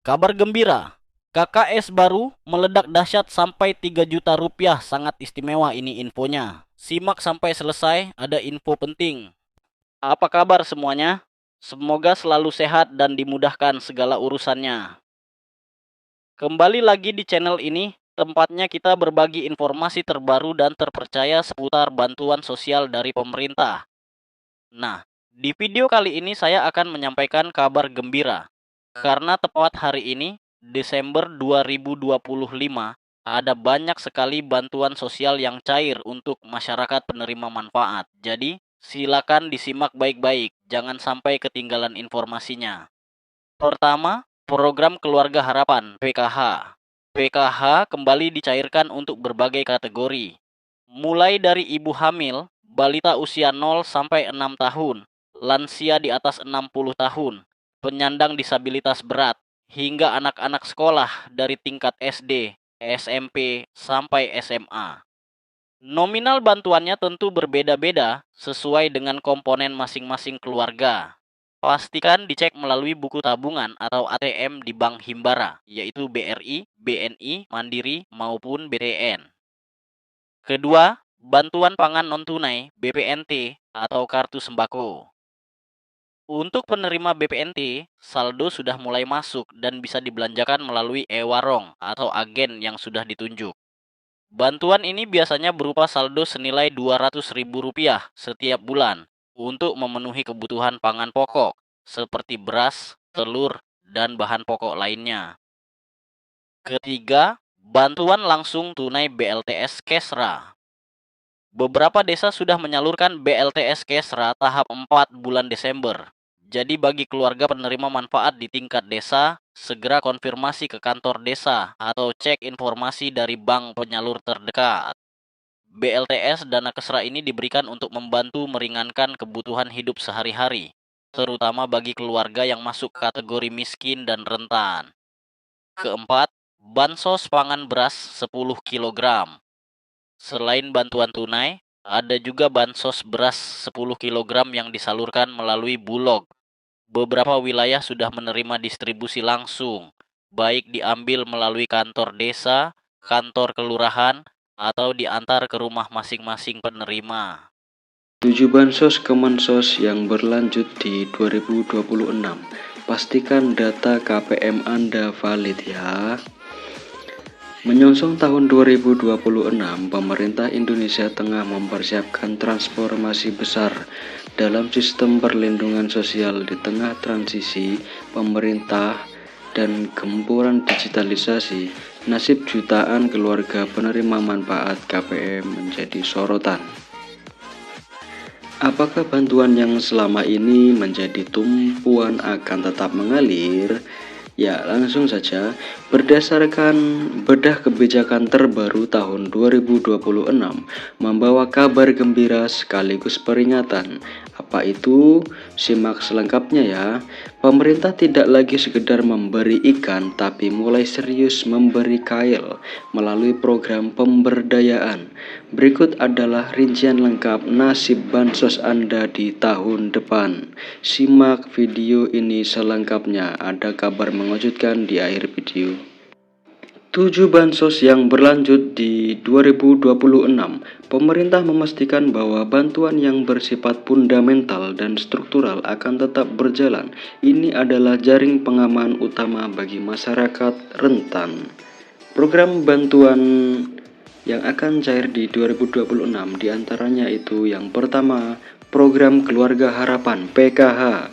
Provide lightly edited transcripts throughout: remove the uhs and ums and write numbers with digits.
Kabar gembira, KKS baru meledak dahsyat sampai 3 juta rupiah. Sangat istimewa ini infonya. Simak sampai selesai, ada info penting. Apa kabar semuanya? Semoga selalu sehat dan dimudahkan segala urusannya. Kembali lagi di channel ini, tempatnya kita berbagi informasi terbaru dan terpercaya seputar bantuan sosial dari pemerintah. Nah, di video kali ini saya akan menyampaikan kabar gembira. Karena tepat hari ini, Desember 2025, ada banyak sekali bantuan sosial yang cair untuk masyarakat penerima manfaat. Jadi, silakan disimak baik-baik, jangan sampai ketinggalan informasinya. Pertama, program Keluarga Harapan (PKH). PKH kembali dicairkan untuk berbagai kategori. Mulai dari ibu hamil, balita usia 0 sampai 6 tahun, lansia di atas 60 tahun, penyandang disabilitas berat, hingga anak-anak sekolah dari tingkat SD, SMP, sampai SMA. Nominal bantuannya tentu berbeda-beda sesuai dengan komponen masing-masing keluarga. Pastikan dicek melalui buku tabungan atau ATM di Bank Himbara, yaitu BRI, BNI, Mandiri, maupun BTN. Kedua, bantuan pangan non-tunai (BPNT) atau kartu sembako. Untuk penerima BPNT, saldo sudah mulai masuk dan bisa dibelanjakan melalui e-warung atau agen yang sudah ditunjuk. Bantuan ini biasanya berupa saldo senilai Rp200.000 setiap bulan untuk memenuhi kebutuhan pangan pokok seperti beras, telur, dan bahan pokok lainnya. Ketiga, bantuan langsung tunai BLTS Kesra. Beberapa desa sudah menyalurkan BLTS Kesra tahap 4 bulan Desember. Jadi bagi keluarga penerima manfaat di tingkat desa, segera konfirmasi ke kantor desa atau cek informasi dari bank penyalur terdekat. BLTS Dana Kesra ini diberikan untuk membantu meringankan kebutuhan hidup sehari-hari, terutama bagi keluarga yang masuk kategori miskin dan rentan. Keempat, bansos pangan beras 10 kg. Selain bantuan tunai, ada juga bansos beras 10 kg yang disalurkan melalui Bulog. Beberapa wilayah sudah menerima distribusi langsung, baik diambil melalui kantor desa, kantor kelurahan, atau diantar ke rumah masing-masing penerima. 7 bansos Kemensos yang berlanjut di 2026. Pastikan data KPM Anda valid ya. Menyongsong tahun 2026, pemerintah Indonesia tengah mempersiapkan transformasi besar dalam sistem perlindungan sosial di tengah transisi pemerintah dan gempuran digitalisasi. Nasib jutaan keluarga penerima manfaat KPM menjadi sorotan. Apakah bantuan yang selama ini menjadi tumpuan akan tetap mengalir? Ya, langsung saja. Berdasarkan bedah kebijakan terbaru tahun 2026 membawa kabar gembira sekaligus peringatan. Apa itu? Simak selengkapnya ya. Pemerintah tidak lagi sekedar memberi ikan, tapi mulai serius memberi kail melalui program pemberdayaan. Berikut adalah rincian lengkap nasib bansos Anda di tahun depan. Simak video ini selengkapnya, ada kabar mengejutkan di akhir video. 7 bansos yang berlanjut di 2026. Pemerintah memastikan bahwa bantuan yang bersifat fundamental dan struktural akan tetap berjalan. Ini adalah jaring pengaman utama bagi masyarakat rentan. Program bantuan yang akan cair di 2026 diantaranya itu yang pertama, program Keluarga Harapan (PKH).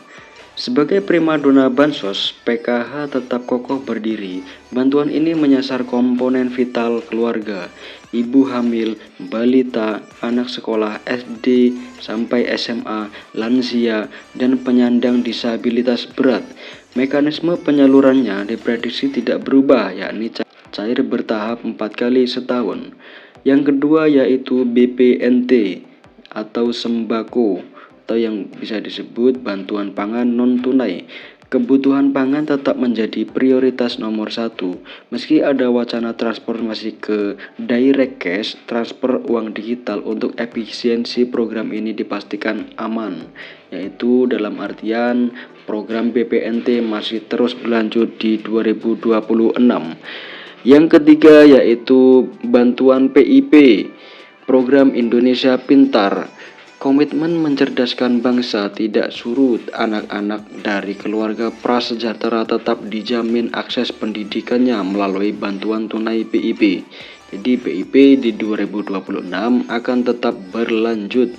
Sebagai primadona bansos, PKH tetap kokoh berdiri. Bantuan ini menyasar komponen vital keluarga, ibu hamil, balita, anak sekolah SD sampai SMA, lansia, dan penyandang disabilitas berat. Mekanisme penyalurannya diprediksi tidak berubah, yakni cair bertahap 4 kali setahun. Yang kedua yaitu BPNT atau sembako, atau yang bisa disebut bantuan pangan non-tunai. Kebutuhan pangan tetap menjadi prioritas nomor satu. Meski ada wacana transformasi ke direct cash, transfer uang digital untuk efisiensi program ini dipastikan aman, yaitu dalam artian program BPNT masih terus berlanjut di 2026. Yang ketiga yaitu bantuan PIP, program Indonesia Pintar. Komitmen mencerdaskan bangsa tidak surut. Anak-anak dari keluarga prasejahtera tetap dijamin akses pendidikannya melalui bantuan tunai PIP. Jadi PIP di 2026 akan tetap berlanjut.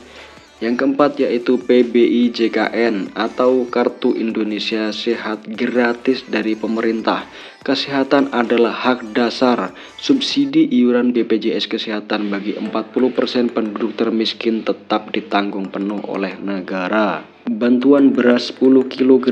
Yang keempat yaitu PBI JKN atau Kartu Indonesia Sehat gratis dari pemerintah. Kesehatan adalah hak dasar. Subsidi iuran BPJS Kesehatan bagi 40% penduduk termiskin tetap ditanggung penuh oleh negara. Bantuan beras 10 kg.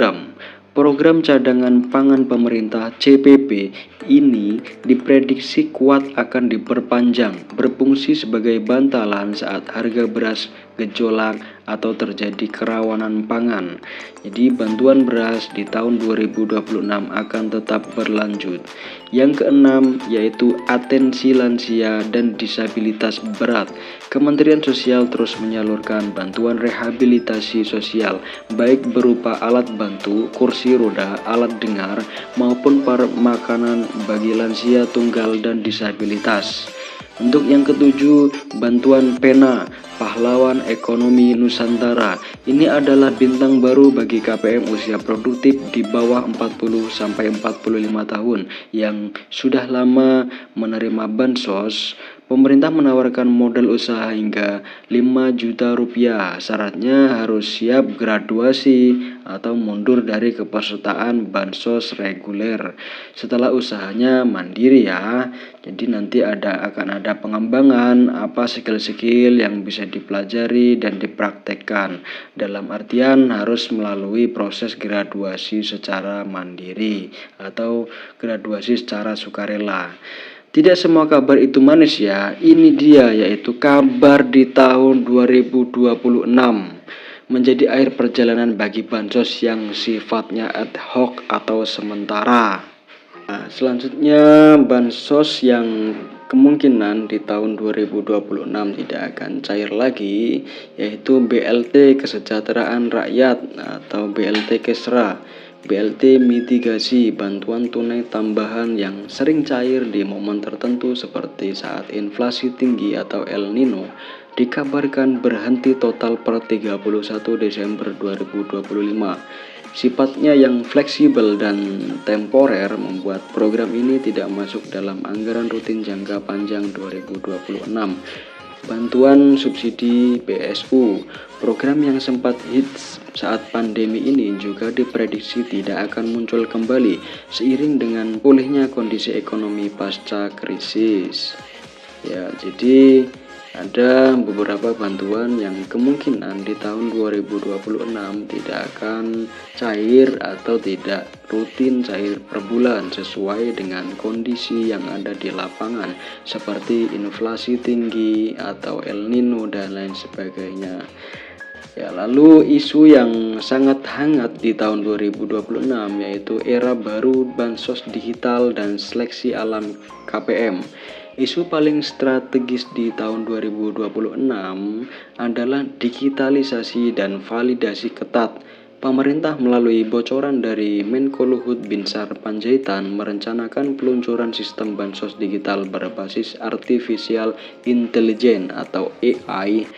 Program cadangan pangan pemerintah CPP ini diprediksi kuat akan diperpanjang, berfungsi sebagai bantalan saat harga beras gejolak atau terjadi kerawanan pangan. Jadi bantuan beras di tahun 2026 akan tetap berlanjut. Yang keenam yaitu atensi lansia dan disabilitas berat. Kementerian Sosial terus menyalurkan bantuan rehabilitasi sosial baik berupa alat bantu, kursi roda, alat dengar maupun makanan bagi lansia tunggal dan disabilitas. Untuk yang ketujuh, bantuan pena pahlawan ekonomi Nusantara. Ini adalah bintang baru bagi KPM usia produktif di bawah 40 sampai 45 tahun yang sudah lama menerima bansos. Pemerintah menawarkan modal usaha hingga 5 juta rupiah. Syaratnya harus siap graduasi atau mundur dari kepesertaan bansos reguler. Setelah usahanya mandiri ya. Jadi nanti akan ada pengembangan apa skill-skill yang bisa dipelajari dan dipraktekkan. Dalam artian harus melalui proses graduasi secara mandiri atau graduasi secara sukarela. Tidak semua kabar itu manis ya. Ini dia yaitu kabar di tahun 2026 menjadi akhir perjalanan bagi bansos yang sifatnya ad hoc atau sementara. Nah, selanjutnya bansos yang kemungkinan di tahun 2026 tidak akan cair lagi yaitu BLT Kesejahteraan Rakyat atau BLT Kesra. BLT mitigasi bantuan tunai tambahan yang sering cair di momen tertentu seperti saat inflasi tinggi atau El Nino dikabarkan berhenti total per 31 Desember 2025. Sifatnya yang fleksibel dan temporer membuat program ini tidak masuk dalam anggaran rutin jangka panjang 2026. Bantuan subsidi BSU, program yang sempat hits saat pandemi ini juga diprediksi tidak akan muncul kembali seiring dengan pulihnya kondisi ekonomi pasca krisis. Ya, jadi ada beberapa bantuan yang kemungkinan di tahun 2026 tidak akan cair atau tidak rutin cair per bulan sesuai dengan kondisi yang ada di lapangan seperti inflasi tinggi atau El Nino dan lain sebagainya. Ya, lalu isu yang sangat hangat di tahun 2026 yaitu era baru bansos digital dan seleksi alam KPM. Isu paling strategis di tahun 2026 adalah digitalisasi dan validasi ketat. Pemerintah melalui bocoran dari Menko Luhut Binsar Panjaitan merencanakan peluncuran sistem bansos digital berbasis artificial intelligence atau AI.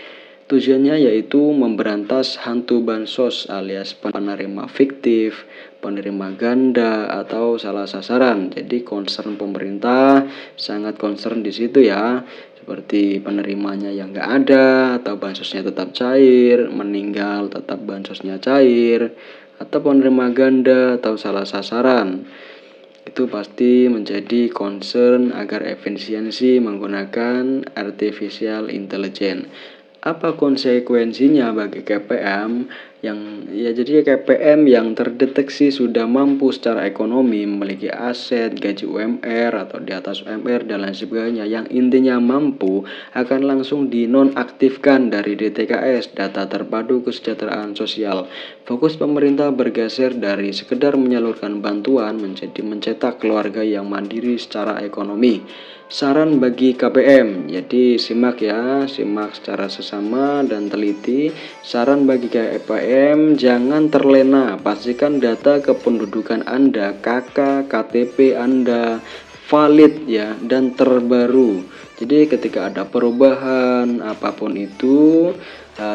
Tujuannya yaitu memberantas hantu bansos alias penerima fiktif, penerima ganda atau salah sasaran. Jadi concern pemerintah sangat concern di situ ya. Seperti penerimanya yang nggak ada atau bansosnya tetap cair, meninggal tetap bansosnya cair, atau penerima ganda atau salah sasaran. Itu pasti menjadi concern agar efisiensi menggunakan artificial intelligence. Apa konsekuensinya bagi KPM? yang ya jadi KPM yang terdeteksi sudah mampu secara ekonomi, memiliki aset, gaji UMR atau di atas UMR dan lain sebagainya, yang intinya mampu akan langsung dinonaktifkan dari DTKS, Data Terpadu Kesejahteraan Sosial. Fokus pemerintah bergeser dari sekedar menyalurkan bantuan menjadi mencetak keluarga yang mandiri secara ekonomi. Saran bagi KPM, jadi simak ya, simak secara sesama dan teliti. Saran bagi KPM, jangan terlena, pastikan data kependudukan Anda, KK, KTP Anda valid ya dan terbaru. Jadi ketika ada perubahan apapun itu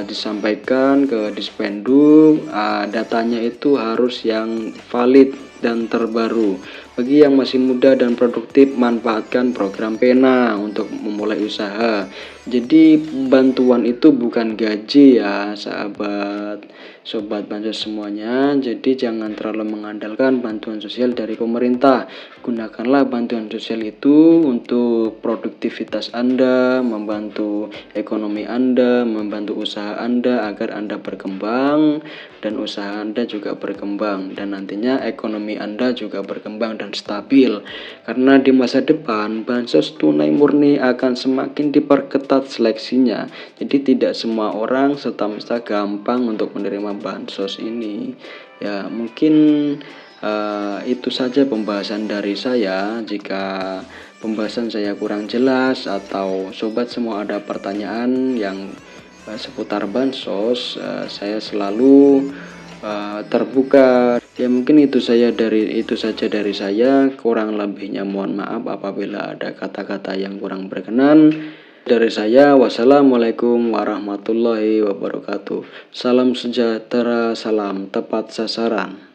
disampaikan ke Dispenduk, datanya itu harus yang valid dan terbaru. Bagi yang masih muda dan produktif, manfaatkan program Pena untuk memulai usaha. Jadi bantuan itu bukan gaji ya sahabat, sobat bansos semuanya. Jadi jangan terlalu mengandalkan bantuan sosial dari pemerintah. Gunakanlah bantuan sosial itu untuk produktivitas Anda, membantu ekonomi Anda, membantu usaha Anda agar Anda berkembang dan usaha Anda juga berkembang, dan nantinya ekonomi Anda juga berkembang dan stabil. Karena di masa depan bansos tunai murni akan semakin diperketat seleksinya. Jadi tidak semua orang serta-merta gampang untuk menerima bansos ini. Ya, mungkin itu saja pembahasan dari saya. Jika pembahasan saya kurang jelas atau sobat semua ada pertanyaan yang seputar bansos, saya selalu terbuka. Ya mungkin itu saja dari saya. Kurang lebihnya mohon maaf apabila ada kata-kata yang kurang berkenan. Dari saya, wassalamualaikum warahmatullahi wabarakatuh. Salam sejahtera, salam tepat sasaran.